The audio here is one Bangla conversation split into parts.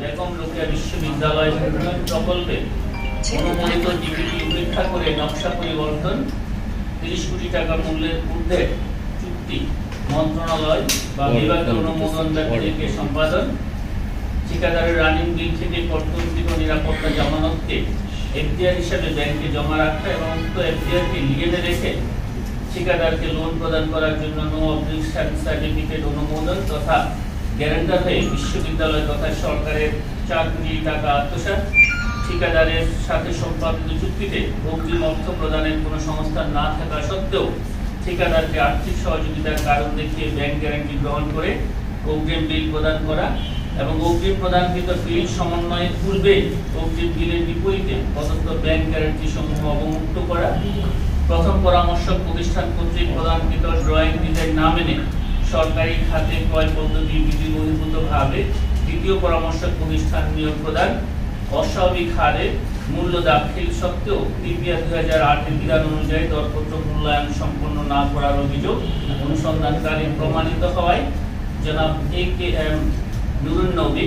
বেগম রোকেয়া বিশ্ববিদ্যালয় উন্নয়ন প্রকল্পে অনুমোদিত ডিপিটি উপেক্ষা করে নকশা পরিবর্তন 30 কোটি টাকা মূল্যের ঊর্ধ্বে চুক্তি মন্ত্রণালয় বা বিভাগীয় অনুমোদন ব্যক্তিকে সম্পাদন, ঠিকাদারের রানিং বিল থেকে কর্তনকৃত নিরাপত্তা জামানতকে এফডিআর হিসাবে ব্যাংকে জমা রাখা এবং উক্ত এফডিআরকে লিগেলে রেখে ঠিকাদারকে লোন প্রদান করার জন্য নো অবজেকশন সার্টিফিকেট অনুমোদন তথা গ্যারান্টার হয়ে বিশ্ববিদ্যালয় তথা সরকারের 4 কোটি টাকা আত্মসাৎ, ঠিকাদারের সাথে সম্পাদিত চুক্তিতে অগ্রিম অর্থ প্রদানের কোনো সংস্থা না থাকা সত্ত্বেও ঠিকাদারকে আর্থিক সহযোগিতার কারণ দেখিয়ে ব্যাংক গ্যারান্টি গ্রহণ করে অগ্রিম বিল প্রদান করা এবং অগ্রিম প্রদানকৃত বিল সমন্বয়ের পূর্বে অগ্রিম বিলের বিপরীতে প্রদত্ত ব্যাংক গ্যারান্টি সমূহ অবমুক্ত করা, প্রথম পরামর্শক প্রতিষ্ঠান কর্তৃক প্রদানকৃত ড্রয়িং ডিজাইন না মেনে সরকারি খাতে ক্রয় পদ্ধতি বিধি বহির্ভূতভাবে দ্বিতীয় পরামর্শক প্রতিষ্ঠান নিয়োগ প্রদান, অস্বাভাবিক হারে মূল্য দাখিল সত্ত্বেও পিপিআর 2008 বিধান অনুযায়ী দরপত্র মূল্যায়ন সম্পন্ন না করার অভিযোগ অনুসন্ধানকালীন প্রমাণিত হওয়ায় জনাব AKM নুরুন নবী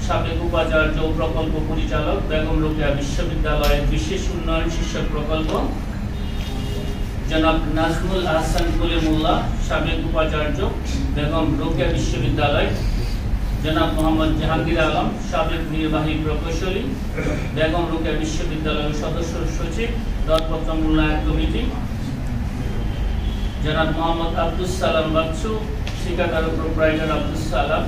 সাবেক উপাচার্য ও প্রকল্প পরিচালক বেগম রোকেয়া বিশ্ববিদ্যালয়ের বিশেষ উন্নয়ন শীর্ষক প্রকল্প, জনাব নাজমুল আহসান কলিমুল্লাহ সাবেক উপাচার্য বেগম রোকেয়া বিশ্ববিদ্যালয়, জনাব মোহাম্মদ জাহাঙ্গীর আলম সাবেক নির্বাহী প্রকৌশলী বেগম রোকেয়া বিশ্ববিদ্যালয়ের সদস্য সচিব দরপত্র মূল্যায়ন কমিটি, জনাব মোহাম্মদ আব্দুস সালাম বাচ্চু ঠিকাদার ও প্রোপ্রাইটার আব্দুস সালাম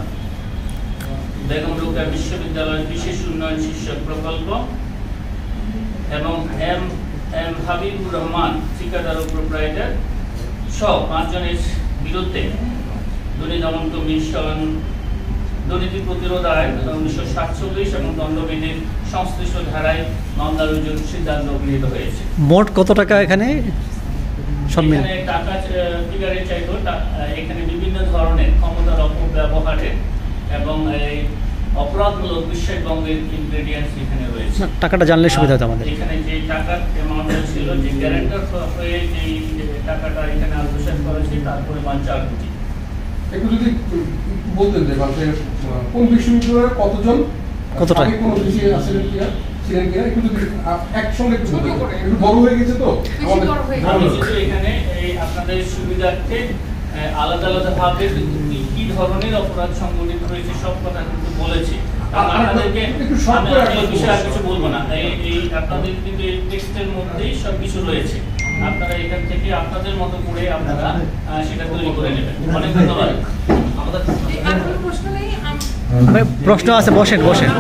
বেগম রোকেয়া বিশ্ববিদ্যালয়ের বিশেষ উন্নয়ন শীর্ষক প্রকল্প এবং এম হাবিবুর রহমান ঠিকাদার ও প্রোপ্রাইটার সহ 5 জনের বিরুদ্ধে দুর্নীতি দমন কমিশন দুর্নীতি প্রতিরোধ আইন 1947 এবং দণ্ডবিধির সংশ্লিষ্ট ধারায় মামলা রুজুর সিদ্ধান্ত গৃহীত হয়েছে। মোট কত টাকা এখানে সব মিলে টাকা ফিগারে চাইতো? এখানে বিভিন্ন ধরনের ক্ষমতার অপব্যবহারে এবং এই অপরাধমূলক বিশ্বাসভঙ্গের ইনগ্রেডিয়েন্টস এখানে রয়েছে। টাকাটা জানলে সুবিধা হতো আমাদের। এখানে যে টাকার অ্যামাউন্ট ছিল, যে গ্যারান্টার হয়ে যে টাকাটা এখানে আত্মসাৎ করেছে তার পরিমাণ 4 কোটি। একটু যদি বলতেন যে কোন বিশ্ববিদ্যালয়ে কতজন কত টাকা কোন বিষয়ে আসলে কি ছিলেন কিনা একটু যদি একসঙ্গে একটু বড় হয়ে গেছে তো আমাদের এখানে এই আপনাদের সুবিধার্থে আলাদা আলাদা ভাবে কি ধরনের অপরাধ সংগঠিত হয়েছে সব কথা কিন্তু বলেছি। আপনাদেরকে বিষয় আর কিছু বলবো না, এই আপনাদের কিন্তু এই টেক্সটের মধ্যেই সবকিছু রয়েছে। আপনারা এখান থেকে আপনাদের মতো করে আপনারা সেটা তৈরি করে নেবেন। অনেক ধন্যবাদ। প্রশ্ন আছে, বসেন।